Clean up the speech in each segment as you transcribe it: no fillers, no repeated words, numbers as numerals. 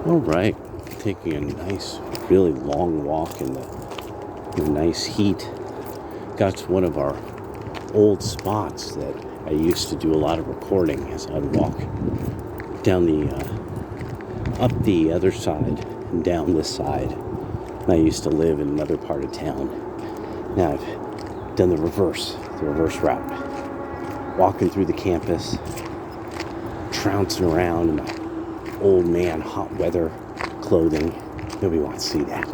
All right, taking a nice, really long walk in the nice heat. Got to one of our old spots that I used to do a lot of recording as I'd walk down up the other side and down this side. I used to live in another part of town. Now I've done the reverse route. Walking through the campus, trouncing around in my old man hot weather clothing. Nobody wants to see that.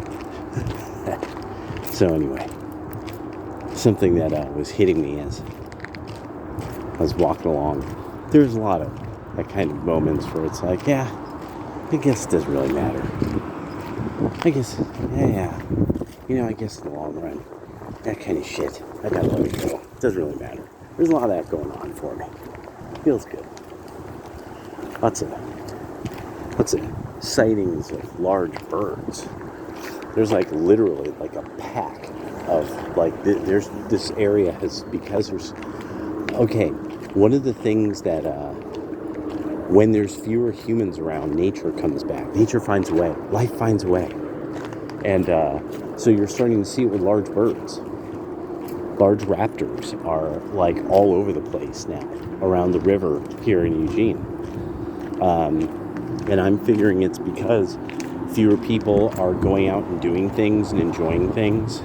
So anyway, something that was hitting me as I was walking along. There's a lot of that kind of moments where it's like, yeah, I guess it doesn't really matter. I guess, yeah. I guess in the long run, that kind of shit, I gotta let it go. It doesn't really matter. There's a lot of that going on for me. Feels good. Lots of sightings of large birds. There's literally a pack of there's this area has, because there's, okay, one of the things that when there's fewer humans around, nature comes back. Nature finds a way. Life finds a way. And so you're starting to see it with large birds. Large raptors are all over the place now around the river here in Eugene. And I'm figuring it's because fewer people are going out and doing things and enjoying things.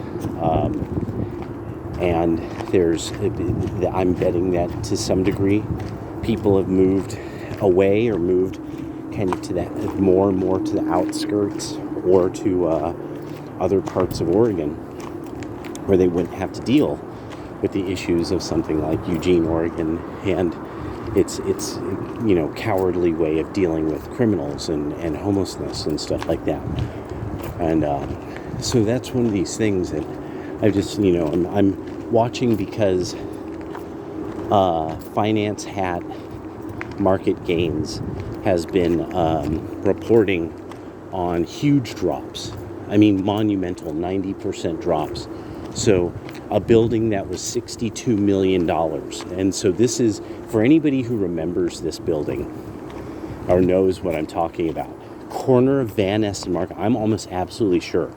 And I'm betting that to some degree people have moved away or moved kind of to that more and more to the outskirts or to other parts of Oregon where they wouldn't have to deal with the issues of something like Eugene, Oregon, and its cowardly way of dealing with criminals and homelessness and stuff like that. And so that's one of these things that I just, I'm watching because Finance Hat Market Gains has been reporting on huge drops. I mean, monumental 90% drops. So a building that was $62 million. And so this is, for anybody who remembers this building or knows what I'm talking about, corner of Van Ness and Market, I'm almost absolutely sure.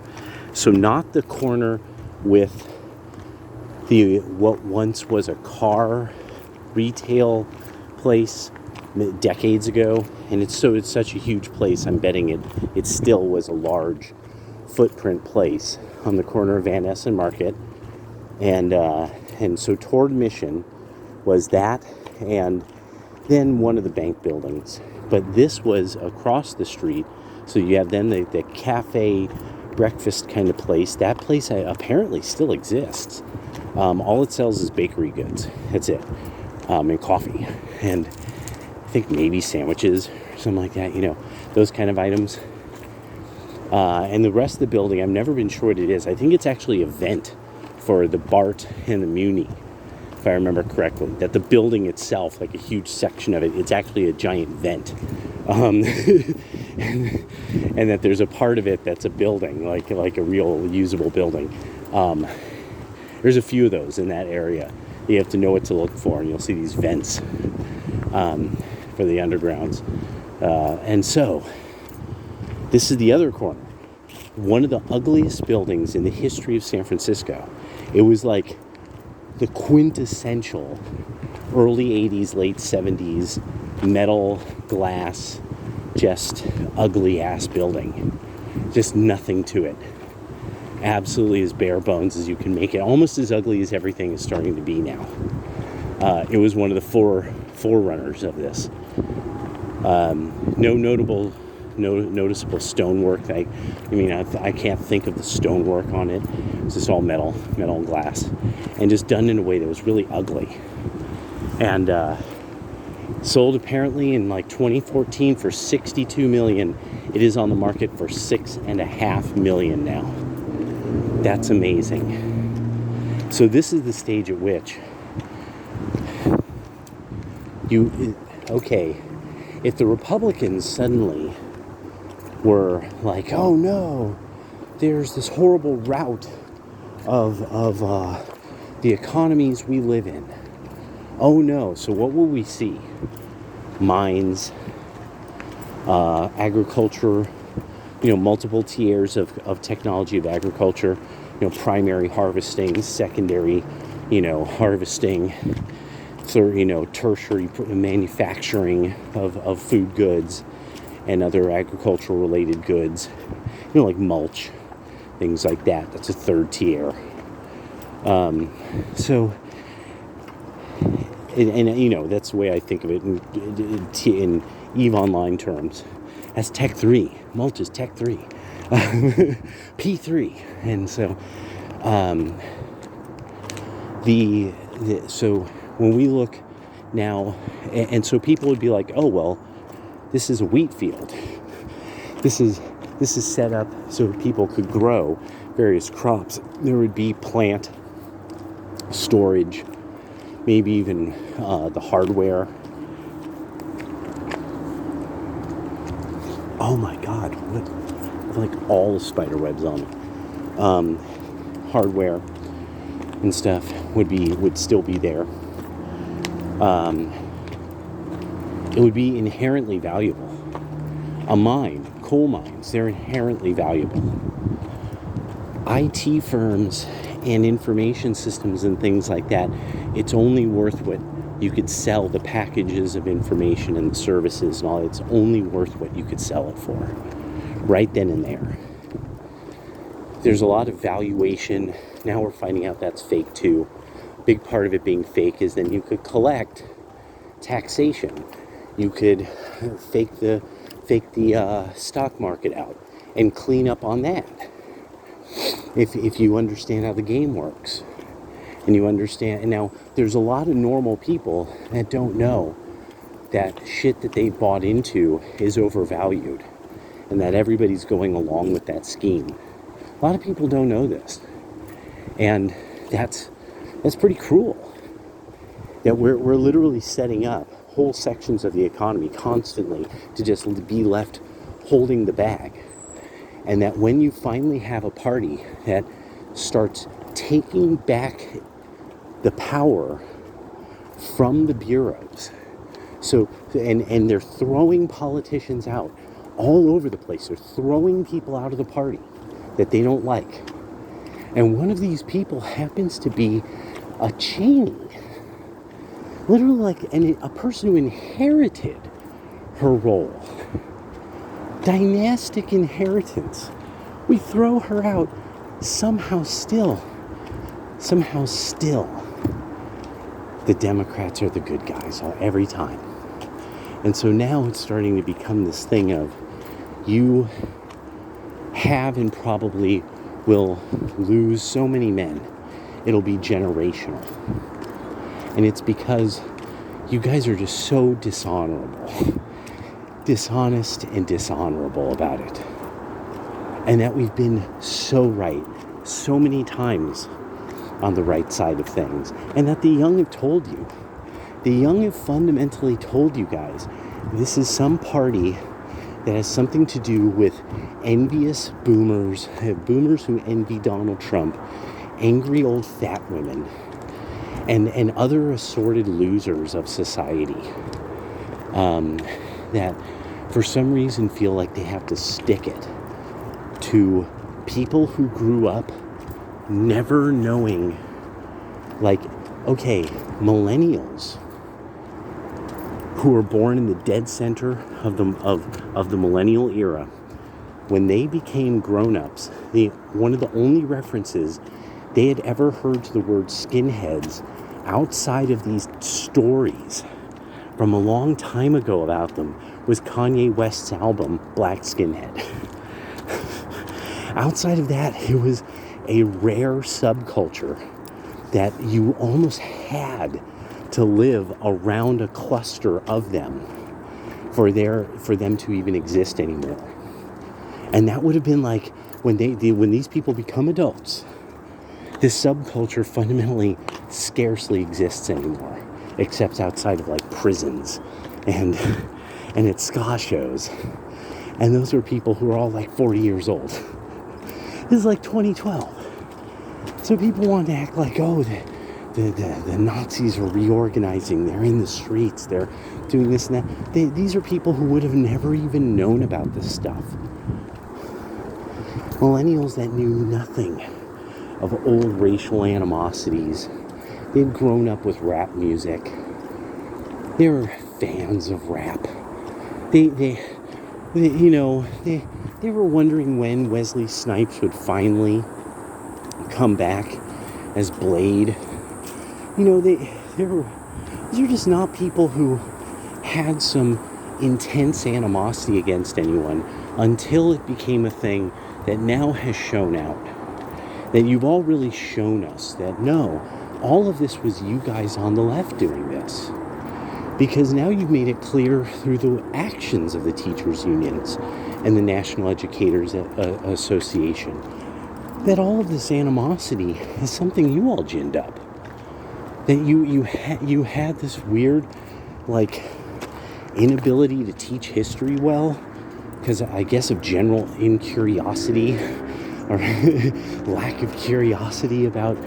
So not the corner with what once was a car retail place decades ago. And it's such a huge place, I'm betting it still was a large footprint place on the corner of Van Ness and Market. And so toward Mission was that, and then one of the bank buildings. But this was across the street. So you have then the cafe breakfast kind of place. That place apparently still exists. All it sells is bakery goods. That's it. And coffee. And I think maybe sandwiches or something like that, those kind of items. And the rest of the building, I've never been sure what it is. I think it's actually a vent for the BART and the Muni, if I remember correctly. That the building itself, a huge section of it, it's actually a giant vent. And that there's a part of it that's a building, like a real usable building. There's a few of those in that area. You have to know what to look for, and you'll see these vents for the undergrounds. And so, this is the other corner. One of the ugliest buildings in the history of San Francisco. It was like the quintessential early 80s, late 70s metal, glass, just ugly ass building. Just nothing to it. Absolutely as bare bones as you can make it. Almost as ugly as everything is starting to be now. It was one of the forerunners of this. No noticeable stonework. I can't think of the stonework on it. It's just all metal and glass, and just done in a way that was really ugly. And sold apparently in 2014 for $62 million. It is on the market for $6.5 million now. That's amazing. So this is the stage at which if the Republicans suddenly were like, oh no, there's this horrible rout of the economies we live in. Oh no, so what will we see? Mines, agriculture multiple tiers of technology of agriculture, primary harvesting, secondary, harvesting, tertiary manufacturing of food goods and other agricultural related goods, like mulch, things like that. That's a third tier. So, and that's the way I think of it in EVE Online terms. As Tech 3. Mulch is Tech 3. P3. And so, so when we look now, and so people would be like, oh, well, this is a wheat field. This is set up so people could grow various crops. There would be plant storage, maybe even the hardware. Oh my God, what, like all the spider webs on it. Hardware and stuff would still be there. It would be inherently valuable. A mine, coal mines, they're inherently valuable. IT firms and information systems and things like that, it's only worth what you could sell the packages of information and the services and all. It's only worth what you could sell it for right then and there. There's a lot of valuation. Now we're finding out that's fake too. Big part of it being fake is then you could collect taxation. You could fake the stock market out and clean up on that. If you understand how the game works. And you understand, and now there's a lot of normal people that don't know that shit that they bought into is overvalued and that everybody's going along with that scheme. A lot of people don't know this. And that's pretty cruel. That we're literally setting up whole sections of the economy constantly to just be left holding the bag. And that when you finally have a party that starts taking back the power from the bureaus, and they're throwing politicians out all over the place. They're throwing people out of the party that they don't like. And one of these people happens to be a Cheney. Literally a person who inherited her role. Dynastic inheritance. We throw her out somehow still. The Democrats are the good guys every time. And so now it's starting to become this thing of you have and probably will lose so many men. It'll be generational. And it's because you guys are just so dishonorable. Dishonest and dishonorable about it. And that we've been so right so many times on the right side of things. And that the young have told you. The young have fundamentally told you guys, this is some party that has something to do with envious boomers who envy Donald Trump, angry old fat women, and other assorted losers of society that for some reason feel like they have to stick it to people who grew up never knowing, like, okay, millennials who were born in the dead center of the millennial era, when they became grown-ups, one of the only references they had ever heard to the word skinheads outside of these stories from a long time ago about them was Kanye West's album Black Skinhead. Outside of that, it was a rare subculture that you almost had to live around a cluster of them for them to even exist anymore. And that would have been like when these people become adults, this subculture fundamentally scarcely exists anymore, except outside of like prisons and at ska shows. And those are people who are all like 40 years old. This is like 2012. So people want to act like, oh, the Nazis are reorganizing. They're in the streets. They're doing this and that. These are people who would have never even known about this stuff. Millennials that knew nothing of old racial animosities. They'd grown up with rap music. They were fans of rap. They were wondering when Wesley Snipes would finally come back as Blade. These are just not people who had some intense animosity against anyone until it became a thing that now has shown out. That you've all really shown us that no, all of this was you guys on the left doing this. Because now you've made it clear through the actions of the teachers' unions and the National Educators Association that all of this animosity is something you all ginned up. That you had this weird, inability to teach history well, because I guess of general incuriosity or lack of curiosity about it,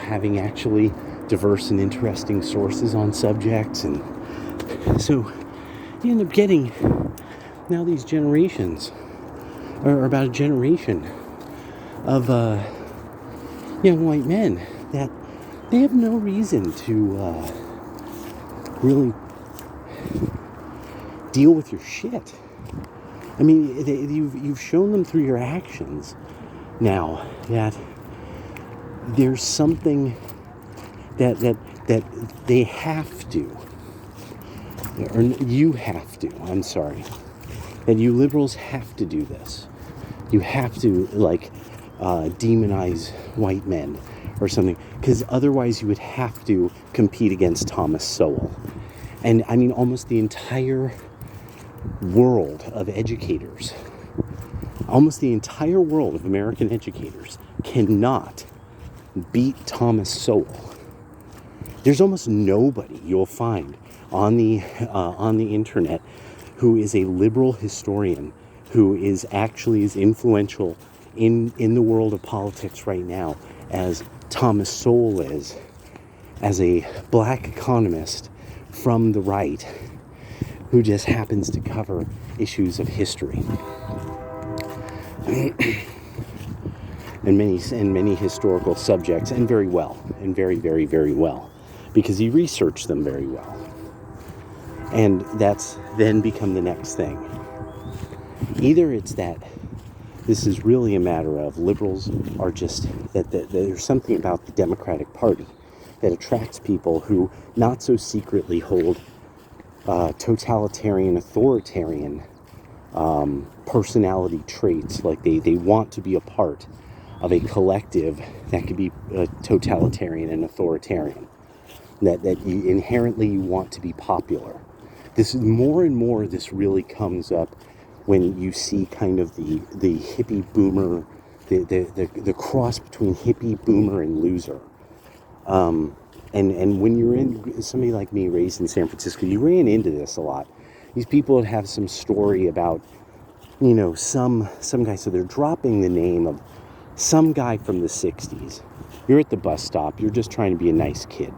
having actually diverse and interesting sources on subjects. And so you end up getting now these generations, or about a generation of young white men that they have no reason to really deal with your shit. I mean, you've shown them through your actions now that there's something that they have to, or you have to, I'm sorry, that you liberals have to do this. You have to, demonize white men or something, because otherwise you would have to compete against Thomas Sowell. And I mean, almost the entire world of educators, almost the entire world of American educators cannot beat Thomas Sowell. There's almost nobody you'll find on the internet who is a liberal historian who is actually as influential in the world of politics right now as Thomas Sowell is, as a black economist from the right who just happens to cover issues of history and many historical subjects, and very well, and very, very, very well, because he researched them very well. And that's then become the next thing. Either it's that this is really a matter of liberals are just, that there's something about the Democratic Party that attracts people who not so secretly hold totalitarian, authoritarian personality traits. Like they want to be a part of a collective that could be totalitarian and authoritarian. That you inherently want to be popular. This is more and more. This really comes up when you see kind of the hippie boomer, the cross between hippie boomer and loser. And when you're in, somebody like me raised in San Francisco, you ran into this a lot. These people would have some story about, some guy. So they're dropping the name of some guy from the 60s. You're at the bus stop. You're just trying to be a nice kid.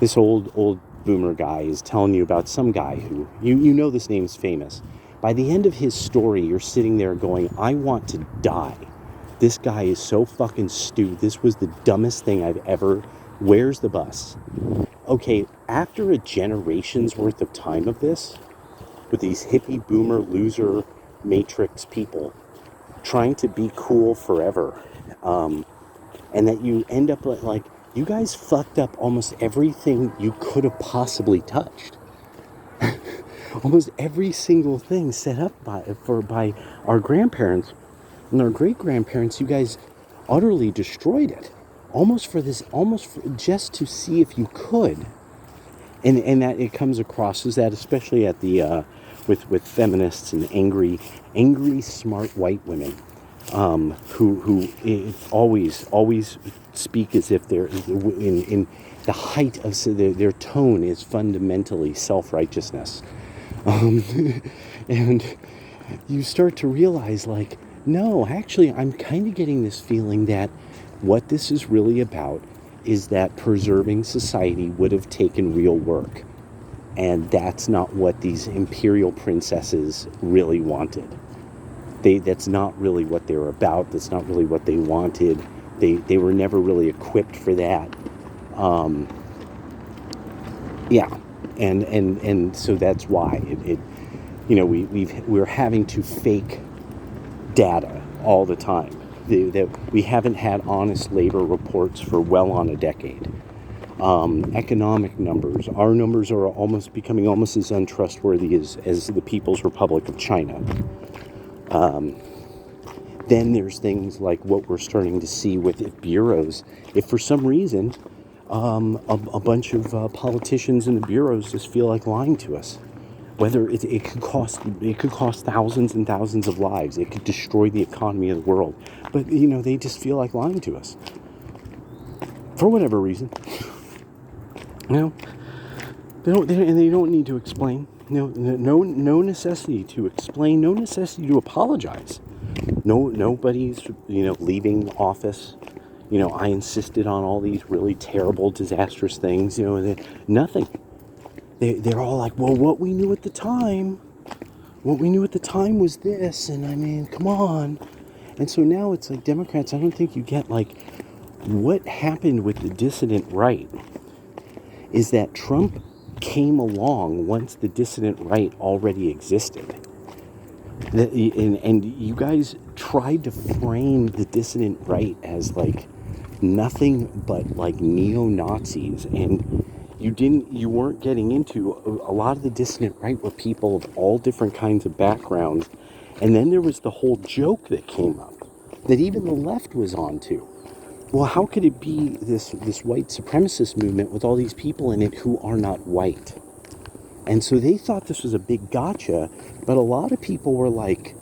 This old boomer guy is telling you about some guy who, this name's famous. By the end of his story, you're sitting there going, I want to die. This guy is so fucking stupid. This was the dumbest thing I've ever... Where's the bus? Okay, after a generation's worth of time of this, with these hippie boomer loser matrix people trying to be cool forever, and that you end up like you guys fucked up almost everything you could have possibly touched. Almost every single thing set up by our grandparents and our great-grandparents, you guys utterly destroyed it. Just to see if you could. And that it comes across as that, especially at the with feminists and angry smart white women who always speak as if they're in the height of their tone is fundamentally self-righteousness. And you start to realize, no, actually, I'm kind of getting this feeling that what this is really about is that preserving society would have taken real work. And that's not what these imperial princesses really wanted. That's not really what they were about. That's not really what they wanted. They were never really equipped for that. Um, yeah, and so that's why we're having to fake data all the time. That we haven't had honest labor reports for well on a decade. Economic numbers, our numbers are almost becoming almost as untrustworthy as the People's Republic of China. Then there's things like what we're starting to see with bureaus. If for some reason a bunch of politicians in the bureaus just feel like lying to us, whether it could cost thousands and thousands of lives, it could destroy the economy of the world, but they just feel like lying to us for whatever reason. They don't need to explain. No necessity to explain. No necessity to apologize. Nobody's leaving office. I insisted on all these really terrible, disastrous things. Nothing. They're all like, well, what we knew at the time was this, and I mean, come on. And so now it's like, Democrats, I don't think you get, like, what happened with the dissident right is that Trump came along once the dissident right already existed. And you guys tried to frame the dissident right as, like, nothing but, like, neo-Nazis, and you weren't getting into a lot of the dissident right were people of all different kinds of backgrounds. And then there was the whole joke that came up that even the left was onto. Well, how could it be this white supremacist movement with all these people in it who are not white? And so they thought this was a big gotcha, but a lot of people were like,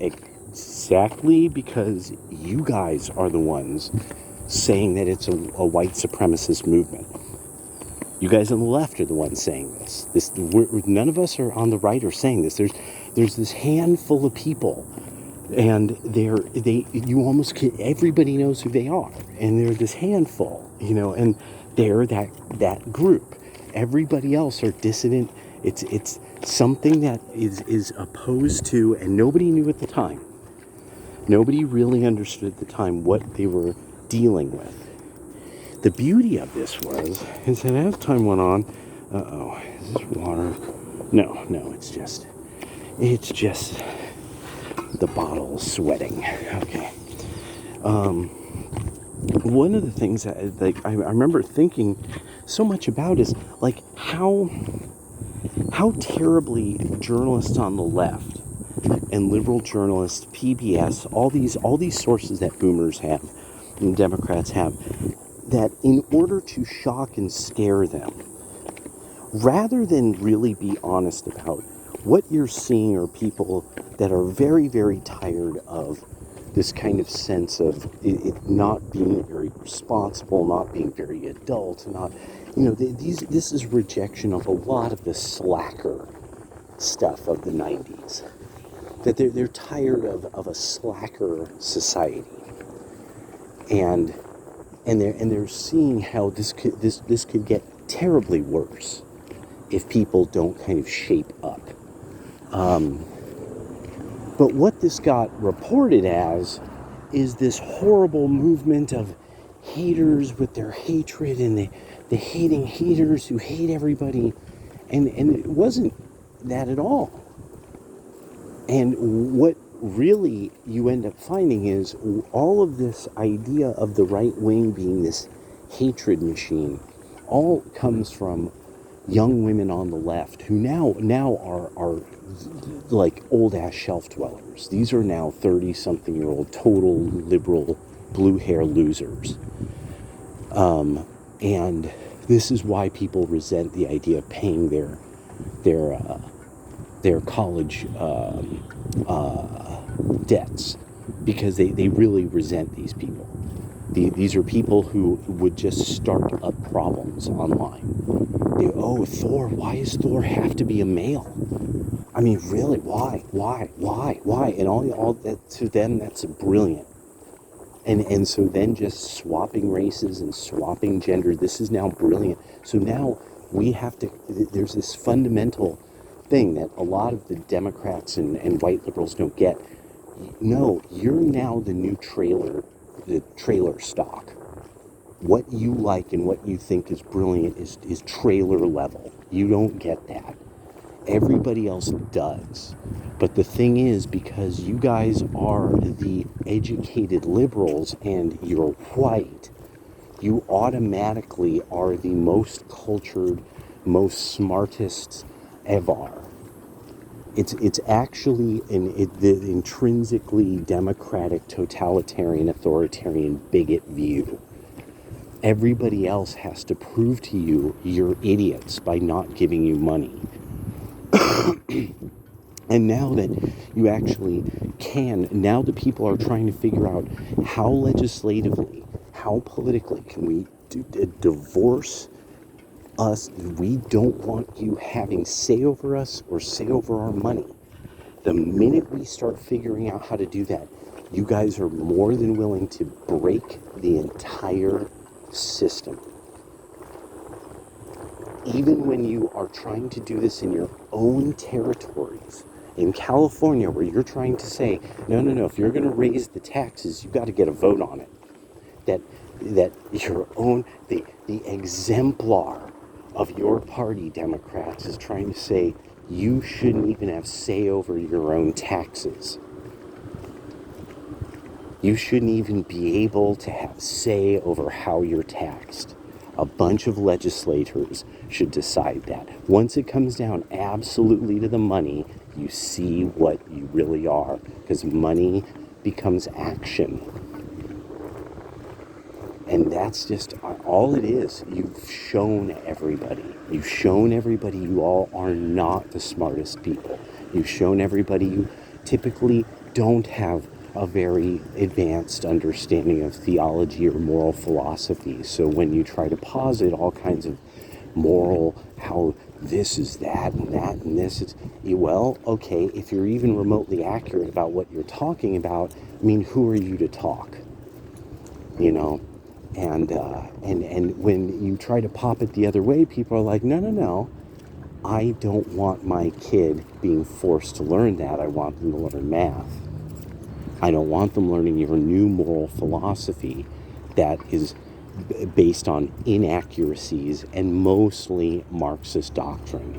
exactly, because you guys are the ones saying that it's a white supremacist movement. You guys on the left are the ones saying this. None of us are on the right are saying this. There's this handful of people, and you almost everybody knows who they are, and they're this handful, and they're that group. Everybody else are dissident. It's something that is opposed to, and nobody knew at the time. Nobody really understood at the time what they were dealing with. The beauty of this is that as time went on, is this water? No, it's just the bottle sweating. Okay. One of the things that I remember thinking so much about is like how terribly journalists on the left and liberal journalists, PBS, all these sources that boomers have and Democrats have, that in order to shock and scare them, rather than really be honest about what you're seeing are people that are very, very tired of this kind of sense of it not being very responsible, not being very adult, not, this is rejection of a lot of the slacker stuff of the 90s. That they're tired of a slacker society. And they're seeing how this could get terribly worse if people don't kind of shape up. But what this got reported as is this horrible movement of haters with their hatred, and the hating haters who hate everybody, and it wasn't that at all. And what really you end up finding is all of this idea of the right wing being this hatred machine all comes from young women on the left who now are like old ass shelf dwellers. These are now 30-something-year-old total liberal blue hair losers. And this is why people resent the idea of paying their college debts, because they really resent these people. These are people who would just start up problems online. Thor, why does Thor have to be a male? I mean, really, why? And all that, to them, that's brilliant. And so then just swapping races and swapping gender, this is now brilliant. So now we have to, there's this fundamental thing that a lot of the Democrats and white liberals don't get. No, you're now the trailer stock. What you like and what you think is brilliant is trailer level. You don't get that. Everybody else does. But the thing is, because you guys are the educated liberals and you're white, you automatically are the most cultured, most smartest ever. It's actually the intrinsically democratic, totalitarian, authoritarian, bigot view. Everybody else has to prove to you you're idiots by not giving you money. And now that you actually can, now the people are trying to figure out how legislatively, how politically can we divorce us. We don't want you having say over us or say over our money. The minute we start figuring out how to do that, you guys are more than willing to break the entire system. Even when you are trying to do this in your own territories, in California, where you're trying to say, no, if you're going to raise the taxes, you've got to get a vote on it. That your own, the exemplar of your party, Democrats, is trying to say you shouldn't even have say over your own taxes. You shouldn't even be able to have say over how you're taxed. A bunch of legislators should decide that. Once it comes down absolutely to the money, you see what you really are, because money becomes action. And that's just all it is. You've shown everybody. You've shown everybody you all are not the smartest people. You've shown everybody you typically don't have a very advanced understanding of theology or moral philosophy. So when you try to posit all kinds of moral, how this is that and this is, well, okay, if you're even remotely accurate about what you're talking about, I mean, who are you to talk? You know? And when you try to pop it the other way, people are like, no, I don't want my kid being forced to learn that. I want them to learn math. I don't want them learning your new moral philosophy that is based on inaccuracies and mostly Marxist doctrine.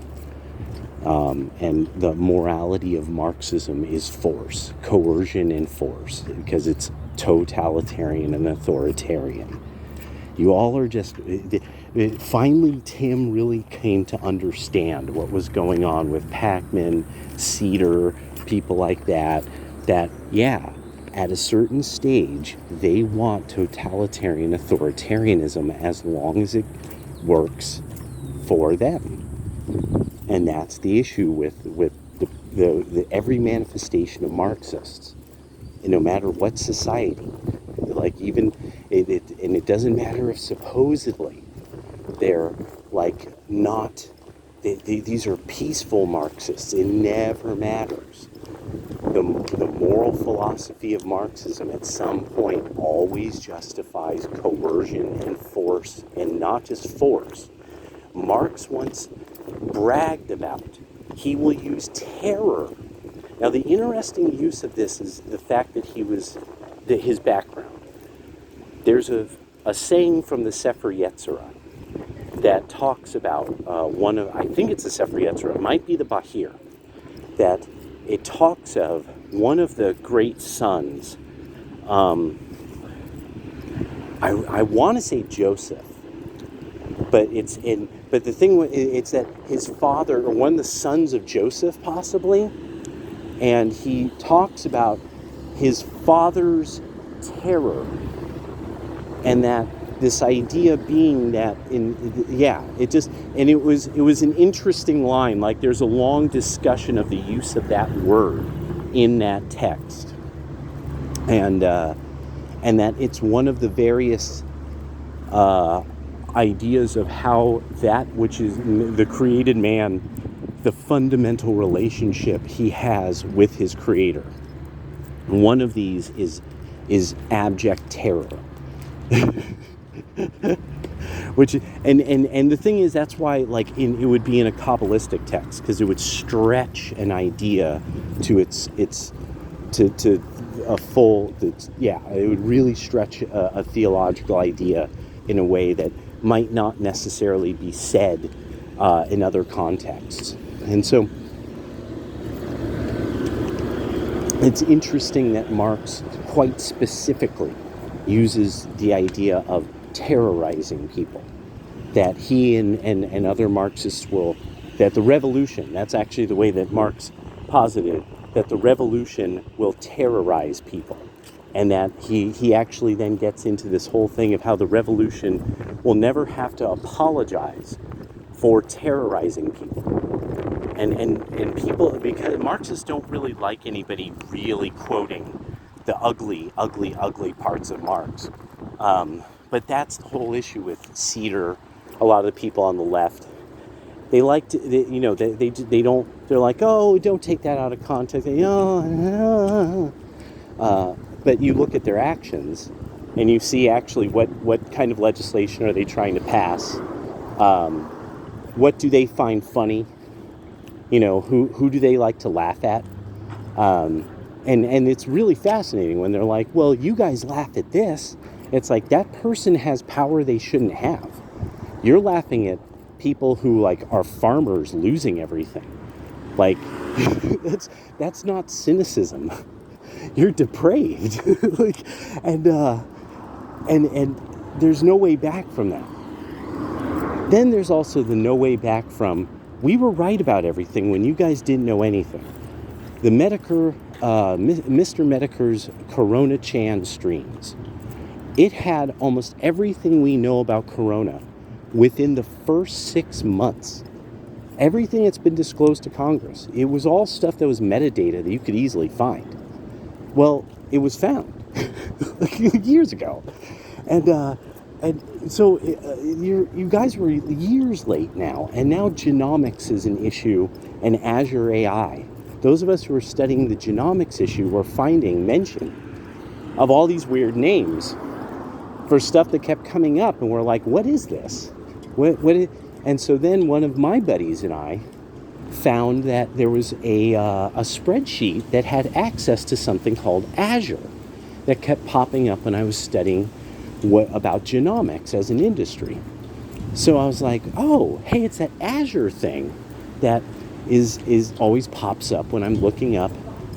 And the morality of Marxism is force, coercion and force, because it's totalitarian and authoritarian. You all are just... Finally, Tim really came to understand what was going on with Packman, Cedar, people like that, yeah, at a certain stage, they want totalitarian authoritarianism as long as it works for them. And that's the issue with the every manifestation of Marxists. And no matter what society, like even, and it doesn't matter if supposedly they're like not, these are peaceful Marxists. It never matters. The moral philosophy of Marxism at some point always justifies coercion and force, and not just force. Marx once bragged about he will use terror. Now, the interesting use of this is the fact that his background. There's a saying from the Sefer Yetzirah that talks about I think it's the Sefer Yetzirah, it might be the Bahir, that it talks of one of the great sons. I want to say Joseph, but but the thing it's that his father, or one of the sons of Joseph possibly, and he talks about his father's terror, and that this idea being that it was an interesting line. Like, there's a long discussion of the use of that word in that text, and that it's one of the various ideas of how that which is the created man, the fundamental relationship he has with his creator. One of these is abject terror. Which and the thing is, that's why like it would be in a Kabbalistic text, because it would stretch an idea to its to a full, it would really stretch a theological idea in a way that might not necessarily be said in other contexts. And so it's interesting that Marx quite specifically uses the idea of terrorizing people, that he and other Marxists that the revolution, that's actually the way that Marx posited, that the revolution will terrorize people. And that he actually then gets into this whole thing of how the revolution will never have to apologize for terrorizing people. And people, because Marxists don't really like anybody really quoting the ugly parts of Marx. But that's the whole issue with Cedar. A lot of the people on the left, they like to, they don't, they're like, oh, don't take that out of context. But you look at their actions and you see actually what kind of legislation are they trying to pass? What do they find funny? Who do they like to laugh at? And it's really fascinating when they're like, well, you guys laugh at this. It's like that person has power they shouldn't have. You're laughing at people who like are farmers losing everything. Like that's not cynicism. You're depraved. and there's no way back from that. Then there's also the no way back from, we were right about everything when you guys didn't know anything. The Mr. Medicare's Corona Chan streams. It had almost everything we know about Corona within the first 6 months. Everything that's been disclosed to Congress. It was all stuff that was metadata that you could easily find. Well, it was found years ago. And so you guys were years late now. And now genomics is an issue, and Azure AI. Those of us who are studying the genomics issue were finding mention of all these weird names for stuff that kept coming up, and we're like, what is this? And so then one of my buddies and I found that there was a spreadsheet that had access to something called Azure that kept popping up when I was studying about genomics as an industry. So I was like, oh, hey, it's that Azure thing that is always pops up when I'm looking up,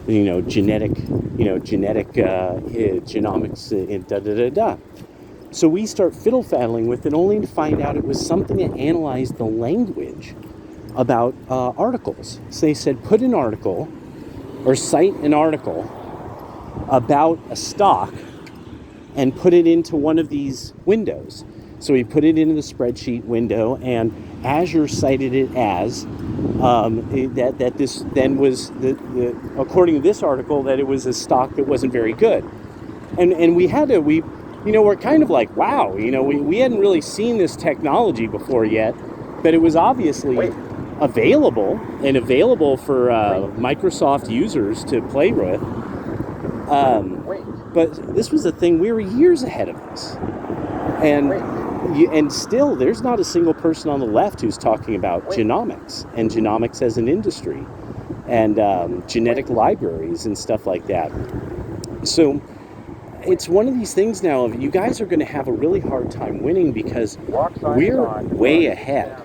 genomics, genomics, So we start fiddle-faddling with it, only to find out it was something that analyzed the language about articles. So they said, put an article or cite an article about a stock and put it into one of these windows. So we put it into the spreadsheet window, and Azure cited it as that this then was, according to this article, that it was a stock that wasn't very good. And we're kind of like, wow, we hadn't really seen this technology before yet, but it was obviously available for Microsoft users to play with. But this was a thing, we were years ahead of this. And still, there's not a single person on the left who's talking about genomics and genomics as an industry and genetic libraries and stuff like that. So it's one of these things now of, you guys are going to have a really hard time winning because we're way ahead.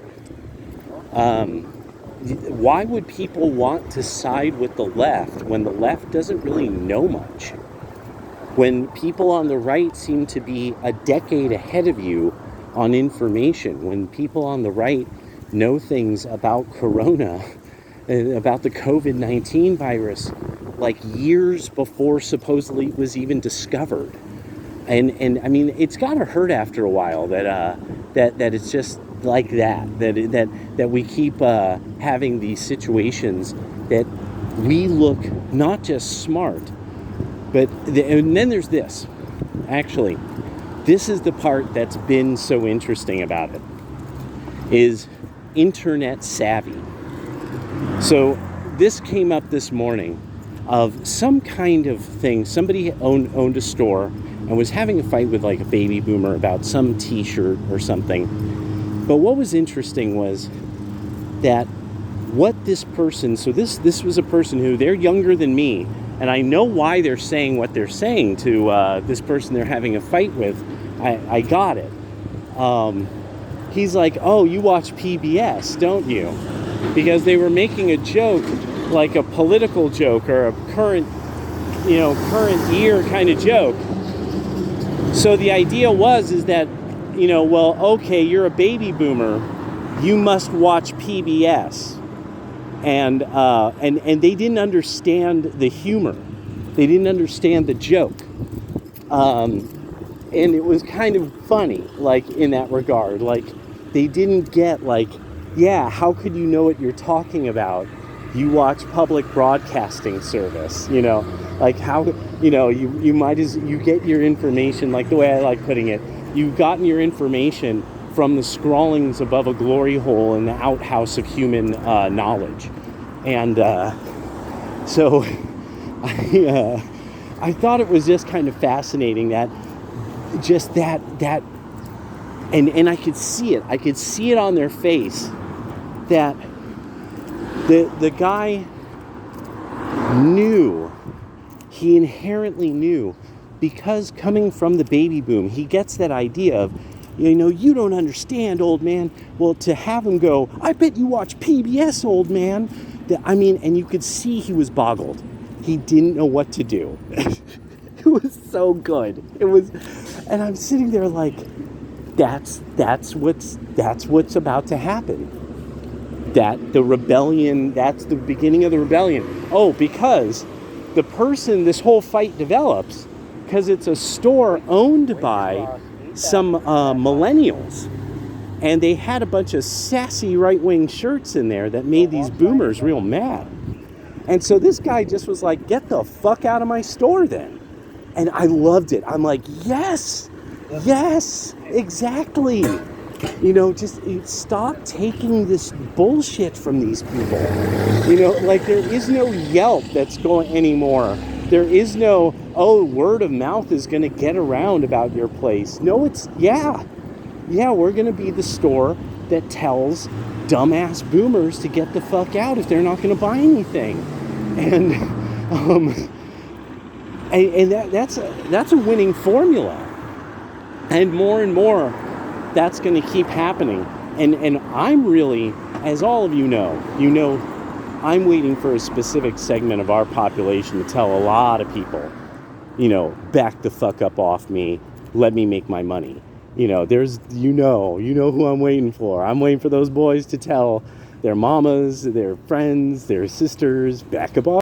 Why would people want to side with the left when the left doesn't really know much? When people on the right seem to be a decade ahead of you on information, when people on the right know things about Corona, about the COVID-19 virus, like years before supposedly it was even discovered. And I mean, it's got to hurt after a while that it's just like that we keep having these situations that we look not just smart, but and then there's this. Actually, this is the part that's been so interesting about it, is internet savvy. So this came up this morning of some kind of thing. Somebody owned a store, and was having a fight with like a baby boomer about some t-shirt or something. But what was interesting was that what this person, so this was a person who, they're younger than me, and I know why they're saying what they're saying to this person they're having a fight with. I got it. He's like, oh, you watch PBS, don't you? Because they were making a joke, like a political joke or a current year kind of joke. So the idea is that, well, okay, you're a baby boomer, you must watch PBS. And they didn't understand the humor. They didn't understand the joke. And it was kind of funny, like, in that regard. Like, they didn't get, like, yeah, how could you know what you're talking about? You watch public broadcasting service, like how, you might you get your information, like the way I like putting it, you've gotten your information from the scrawlings above a glory hole in the outhouse of human knowledge. And so I thought it was just kind of fascinating that and I could see it on their face, that the guy knew, he inherently knew, because coming from the baby boom, he gets that idea of, you don't understand, old man. Well, to have him go, I bet you watch PBS, old man. And you could see he was boggled. He didn't know what to do. It was so good. And I'm sitting there like, that's what's about to happen. That the rebellion, that's the beginning of the rebellion. Oh, because the person this whole fight develops, because it's a store owned by some millennials, and they had a bunch of sassy right-wing shirts in there that made these boomers real mad. And so this guy just was like, get the fuck out of my store then. And I loved it. I'm like, yes, exactly. Just stop taking this bullshit from these people. Like, there is no Yelp that's going anymore. There is no, word of mouth is going to get around about your place. No, it's, we're going to be the store that tells dumbass boomers to get the fuck out if they're not going to buy anything. And that's a winning formula. And more, that's going to keep happening. And I'm really, as all of you know, I'm waiting for a specific segment of our population to tell a lot of people, back the fuck up off me, let me make my money. There's, who I'm waiting for. I'm waiting for those boys to tell their mamas, their friends, their sisters, back up off.